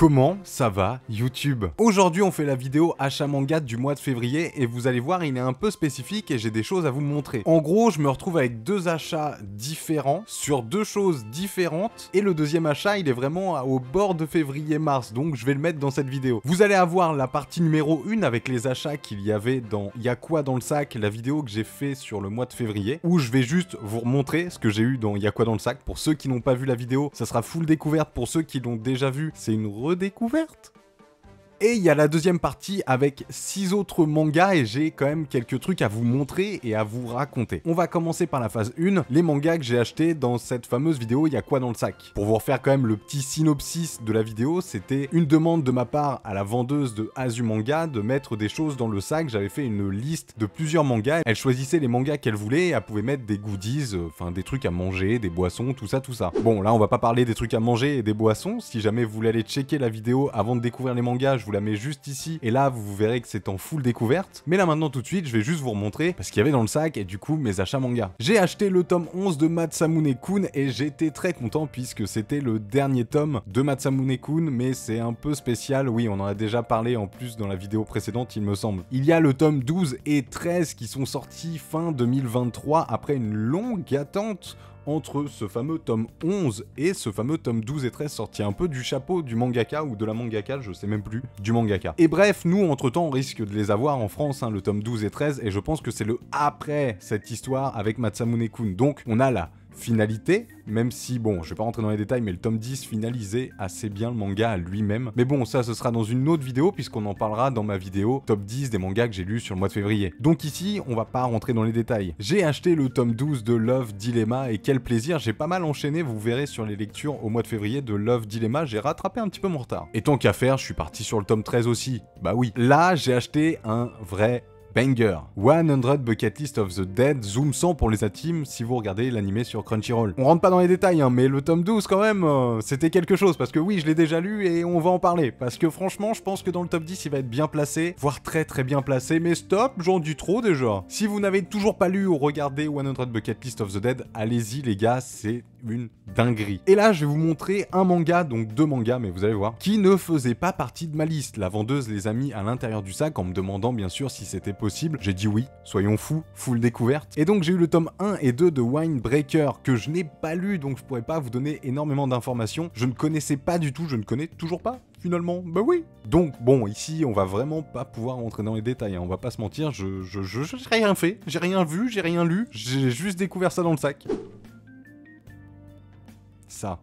Comment ça va YouTube? Aujourd'hui on fait la vidéo achat manga du mois de février et vous allez voir il est un peu spécifique et j'ai des choses à vous montrer. En gros je me retrouve avec deux achats différents sur deux choses différentes et le deuxième achat il est vraiment au bord de février-mars donc je vais le mettre dans cette vidéo. Vous allez avoir la partie numéro 1 avec les achats qu'il y avait dans Y'a quoi dans le sac, la vidéo que j'ai fait sur le mois de février où je vais juste vous remontrer ce que j'ai eu dans Y'a quoi dans le sac. Pour ceux qui n'ont pas vu la vidéo ça sera full découverte, pour ceux qui l'ont déjà vu c'est une redécouverte. Et il y a la deuxième partie avec 6 autres mangas et j'ai quand même quelques trucs à vous montrer et à vous raconter. On va commencer par la phase 1, les mangas que j'ai achetés dans cette fameuse vidéo Y'a quoi dans le sac. Pour vous refaire quand même le petit synopsis de la vidéo, c'était une demande de ma part à la vendeuse de Azumanga de mettre des choses dans le sac. J'avais fait une liste de plusieurs mangas, elle choisissait les mangas qu'elle voulait et elle pouvait mettre des goodies, enfin des trucs à manger, des boissons, tout ça. Bon là on va pas parler des trucs à manger et des boissons, si jamais vous voulez aller checker la vidéo avant de découvrir les mangas, je vous la mets juste ici et là vous verrez que c'est en full découverte. Mais là maintenant tout de suite je vais juste vous remontrer parce qu'il y avait dans le sac et du coup mes achats manga. J'ai acheté le tome 11 de Masamune-kun et j'étais très content puisque c'était le dernier tome de Masamune-kun, mais c'est un peu spécial, oui on en a déjà parlé en plus dans la vidéo précédente il me semble. Il y a le tome 12 et 13 qui sont sortis fin 2023 après une longue attente entre ce fameux tome 11 et ce fameux tome 12 et 13 sorti un peu du chapeau du mangaka ou de la mangaka, je sais même plus, du mangaka. Et bref, nous entre temps on risque de les avoir en France, hein, le tome 12 et 13, et je pense que c'est le après cette histoire avec Masamune-kun. Donc on a la finalité, même si, bon, je vais pas rentrer dans les détails, mais le tome 10 finalisait assez bien le manga à lui-même. Mais bon, ça, ce sera dans une autre vidéo, puisqu'on en parlera dans ma vidéo top 10 des mangas que j'ai lus sur le mois de février. Donc ici, on va pas rentrer dans les détails. J'ai acheté le tome 12 de Love Dilemma, et quel plaisir, j'ai pas mal enchaîné, vous verrez sur les lectures au mois de février de Love Dilemma, j'ai rattrapé un petit peu mon retard. Et tant qu'à faire, je suis parti sur le tome 13 aussi. Bah oui. Là, j'ai acheté un vrai banger. 100 Bucket List of the Dead, zoom 100 pour les intimes si vous regardez l'animé sur Crunchyroll. On rentre pas dans les détails, hein, mais le tome 12 quand même, c'était quelque chose, parce que oui, je l'ai déjà lu et on va en parler, parce que franchement, je pense que dans le top 10, il va être bien placé, voire très très bien placé, mais stop, j'en dis trop déjà. Si vous n'avez toujours pas lu ou regardé 100 Bucket List of the Dead, allez-y les gars, c'est une dinguerie. Et là, je vais vous montrer un manga, donc deux mangas, mais vous allez voir, qui ne faisait pas partie de ma liste. La vendeuse les a mis à l'intérieur du sac en me demandant bien sûr si c'était possible. J'ai dit oui, soyons fous, full découverte. Et donc j'ai eu le tome 1 et 2 de Winebreaker que je n'ai pas lu, donc je pourrais pas vous donner énormément d'informations. Je ne connaissais pas du tout, je ne connais toujours pas. Finalement, bah oui. Donc bon, ici on va vraiment pas pouvoir rentrer dans les détails, hein. On va pas se mentir, j'ai rien fait, j'ai rien vu, j'ai rien lu, j'ai juste découvert ça dans le sac. Ça.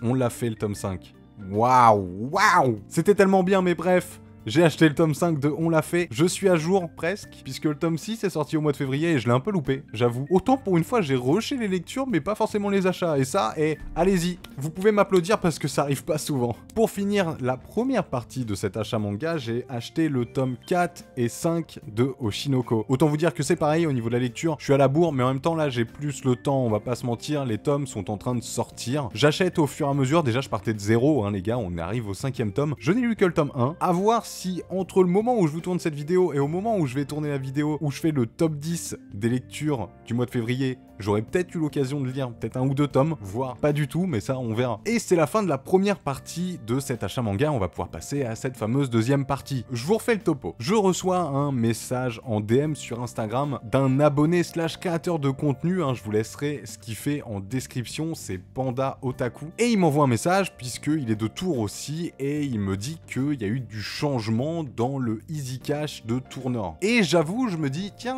On l'a fait le tome 5. Waouh, waouh. C'était tellement bien, mais bref. J'ai acheté le tome 5 de On l'a fait, je suis à jour presque, puisque le tome 6 est sorti au mois de février et je l'ai un peu loupé, j'avoue. Autant pour une fois j'ai rushé les lectures mais pas forcément les achats, et ça, allez-y, vous pouvez m'applaudir parce que ça arrive pas souvent. Pour finir la première partie de cet achat manga, j'ai acheté le tome 4 et 5 de Oshinoko. Autant vous dire que c'est pareil au niveau de la lecture, je suis à la bourre mais en même temps là j'ai plus le temps, on va pas se mentir, les tomes sont en train de sortir. J'achète au fur et à mesure, déjà je partais de 0 hein les gars, on arrive au 5e tome, je n'ai lu que le tome 1, à voir si entre le moment où je vous tourne cette vidéo et au moment où je vais tourner la vidéo où je fais le top 10 des lectures du mois de février, j'aurais peut-être eu l'occasion de lire peut-être 1 ou 2 tomes, voire pas du tout, mais ça on verra. Et c'est la fin de la première partie de cet achat manga, on va pouvoir passer à cette fameuse deuxième partie. Je vous refais le topo. Je reçois un message en DM sur Instagram d'un abonné / créateur de contenu, hein, je vous laisserai ce qu'il fait en description, c'est Panda Otaku. Et il m'envoie un message puisqu'il est de Tours aussi et il me dit qu'il y a eu du changement dans le Easy Cash de Tournord. Et j'avoue, je me dis, tiens,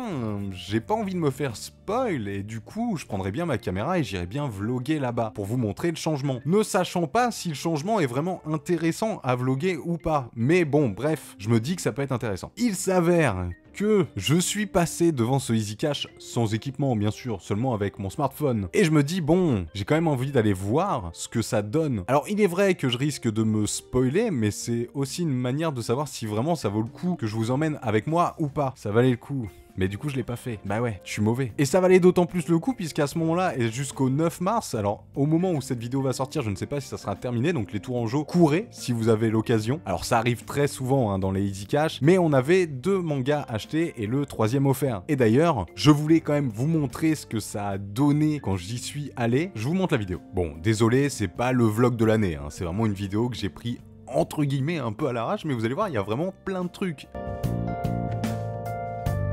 j'ai pas envie de me faire spoil, et du coup, je prendrais bien ma caméra et j'irais bien vlogger là-bas, pour vous montrer le changement. Ne sachant pas si le changement est vraiment intéressant à vlogger ou pas. Mais bon, bref, je me dis que ça peut être intéressant. Il s'avère que je suis passé devant ce Easy Cash sans équipement bien sûr, seulement avec mon smartphone. Et je me dis bon, j'ai quand même envie d'aller voir ce que ça donne. Alors il est vrai que je risque de me spoiler, mais c'est aussi une manière de savoir si vraiment ça vaut le coup que je vous emmène avec moi ou pas. Ça valait le coup. Mais du coup je l'ai pas fait. Bah ouais, je suis mauvais. Et ça valait d'autant plus le coup puisqu'à ce moment-là et jusqu'au 9 mars, alors au moment où cette vidéo va sortir, je ne sais pas si ça sera terminé, donc les Tourangeaux, courez si vous avez l'occasion. Alors ça arrive très souvent hein, dans les Easy Cash, mais on avait 2 mangas achetés et le 3e offert. Et d'ailleurs, je voulais quand même vous montrer ce que ça a donné quand j'y suis allé. Je vous montre la vidéo. Bon, désolé, c'est pas le vlog de l'année, hein, c'est vraiment une vidéo que j'ai pris entre guillemets un peu à l'arrache, mais vous allez voir, il y a vraiment plein de trucs.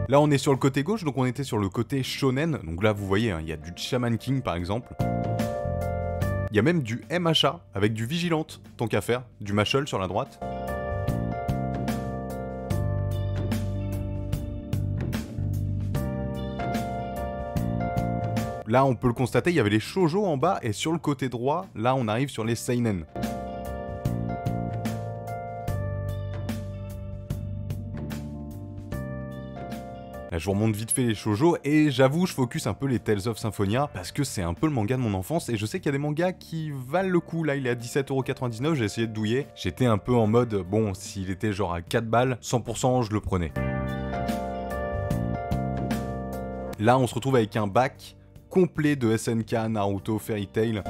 Là, on est sur le côté gauche, donc on était sur le côté shonen. Donc là, vous voyez, hein, il y a du Shaman King, par exemple. Il y a même du MHA, avec du Vigilante, tant qu'à faire, du Mashal sur la droite. Là, on peut le constater, il y avait les shoujo en bas, et sur le côté droit, là, on arrive sur les seinen. Là, je vous remonte vite fait les shoujo, et j'avoue, je focus un peu les Tales of Symphonia, parce que c'est un peu le manga de mon enfance, et je sais qu'il y a des mangas qui valent le coup. Là, il est à 17,99 €, j'ai essayé de douiller. J'étais un peu en mode, bon, s'il était genre à 4 balles, 100% je le prenais. Là, on se retrouve avec un bac complet de SNK, Naruto, Fairy Tail.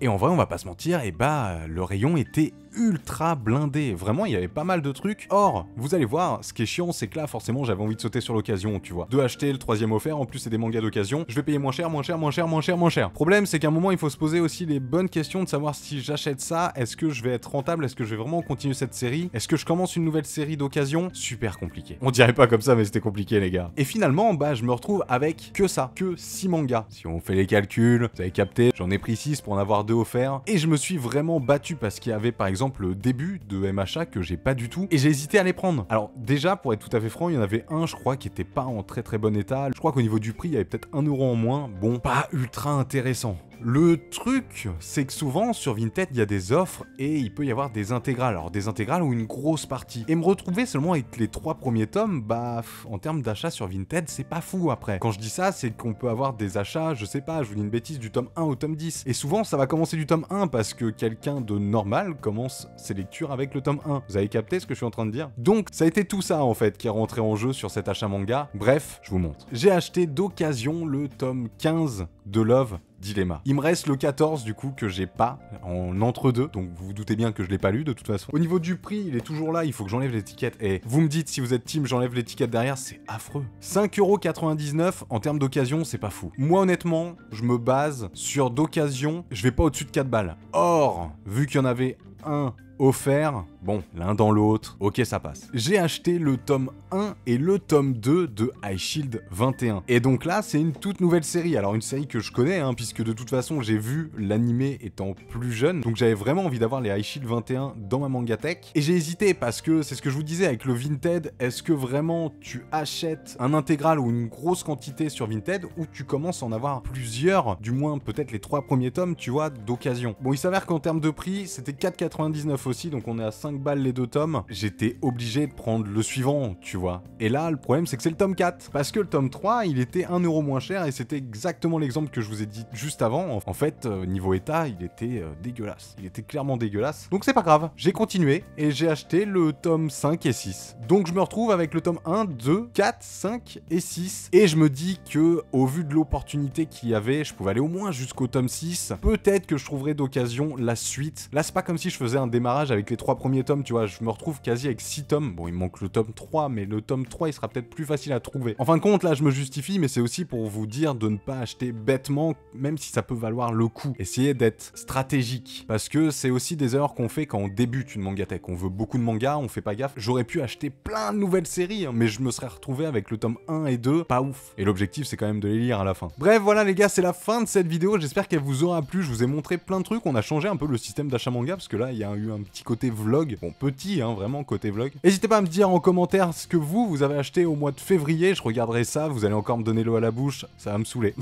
Et en vrai, on va pas se mentir, et bah, le rayon était ultra blindé. Vraiment, il y avait pas mal de trucs. Or, vous allez voir, ce qui est chiant, c'est que là, forcément, j'avais envie de sauter sur l'occasion, tu vois. De acheter le 3e offert, en plus, c'est des mangas d'occasion. Je vais payer moins cher, moins cher, moins cher, moins cher, moins cher. Problème, c'est qu'à un moment, il faut se poser aussi les bonnes questions de savoir si j'achète ça, est-ce que je vais être rentable, est-ce que je vais vraiment continuer cette série, est-ce que je commence une nouvelle série d'occasion. Super compliqué. On dirait pas comme ça, mais c'était compliqué, les gars. Et finalement, bah, je me retrouve avec que ça, que 6 mangas. Si on fait les calculs, vous avez capté, j'en ai pris 6 pour en avoir 2 offerts. Et je me suis vraiment battu parce qu'il y avait, par exemple, le début de MHA que j'ai pas du tout, et j'ai hésité à les prendre. Alors déjà, pour être tout à fait franc, il y en avait un, je crois, qui était pas en très très bon état. Je crois qu'au niveau du prix, il y avait peut-être 1 € en moins. Bon, pas ultra intéressant. Le truc, c'est que souvent, sur Vinted, il y a des offres et il peut y avoir des intégrales. Alors, des intégrales ou une grosse partie. Et me retrouver seulement avec les 3 premiers tomes, bah, en termes d'achat sur Vinted, c'est pas fou après. Quand je dis ça, c'est qu'on peut avoir des achats, je sais pas, je vous dis une bêtise, du tome 1 au tome 10. Et souvent, ça va commencer du tome 1 parce que quelqu'un de normal commence ses lectures avec le tome 1. Vous avez capté ce que je suis en train de dire? Donc, ça a été tout ça, en fait, qui est rentré en jeu sur cet achat manga. Bref, je vous montre. J'ai acheté d'occasion le tome 15 de Love Dilemma. Il me reste le 14 du coup que j'ai pas en entre-deux, donc vous vous doutez bien que je l'ai pas lu de toute façon. Au niveau du prix, il est toujours là, il faut que j'enlève l'étiquette. Et vous me dites si vous êtes team, j'enlève l'étiquette derrière, c'est affreux. 5,99 € en termes d'occasion, c'est pas fou. Moi honnêtement, je me base sur d'occasion, je vais pas au-dessus de 4 balles. Or, vu qu'il y en avait un offert, bon, l'un dans l'autre, ok ça passe. J'ai acheté le tome 1 et le tome 2 de High Shield 21. Et donc là, c'est une toute nouvelle série. Alors une série que je connais, hein, puisque de toute façon, j'ai vu l'animé étant plus jeune. Donc j'avais vraiment envie d'avoir les High Shield 21 dans ma mangatech. Et j'ai hésité parce que, c'est ce que je vous disais avec le Vinted, est-ce que vraiment tu achètes un intégral ou une grosse quantité sur Vinted ou tu commences à en avoir plusieurs, du moins peut-être les 3 premiers tomes, tu vois, d'occasion. Bon, il s'avère qu'en termes de prix, c'était 4,99 € aussi, donc on est à 5 balles les 2 tomes. J'étais obligé de prendre le suivant, tu vois. Et là, le problème, c'est que c'est le tome 4. Parce que le tome 3, il était 1 € moins cher, et c'était exactement l'exemple que je vous ai dit juste avant. En fait, niveau état, il était dégueulasse. Il était clairement dégueulasse. Donc c'est pas grave, j'ai continué, et j'ai acheté le tome 5 et 6. Donc je me retrouve avec le tome 1, 2, 4, 5 et 6. Et je me dis que, au vu de l'opportunité qu'il y avait, je pouvais aller au moins jusqu'au tome 6. Peut-être que je trouverais d'occasion la suite. Là, c'est pas comme si je faisais un démarrage avec les 3 premiers tomes, tu vois, je me retrouve quasi avec 6 tomes. Bon, il me manque le tome 3, mais le tome 3, il sera peut-être plus facile à trouver. En fin de compte, là, je me justifie, mais c'est aussi pour vous dire de ne pas acheter bêtement, même si ça peut valoir le coup. Essayez d'être stratégique, parce que c'est aussi des erreurs qu'on fait quand on débute une mangatech. On veut beaucoup de mangas, on fait pas gaffe. J'aurais pu acheter plein de nouvelles séries, hein, mais je me serais retrouvé avec le tome 1 et 2, pas ouf. Et l'objectif, c'est quand même de les lire à la fin. Bref, voilà les gars, c'est la fin de cette vidéo. J'espère qu'elle vous aura plu. Je vous ai montré plein de trucs. On a changé un peu le système d'achat manga, parce que là, il y a eu un petit côté vlog, bon petit hein, vraiment côté vlog. N'hésitez pas à me dire en commentaire ce que vous avez acheté au mois de février, je regarderai ça, vous allez encore me donner l'eau à la bouche, ça va me saouler.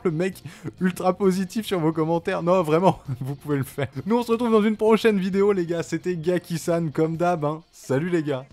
Le mec ultra positif sur vos commentaires, non vraiment, vous pouvez le faire. Nous on se retrouve dans une prochaine vidéo les gars, c'était Gaki-san comme d'hab, hein. Salut les gars.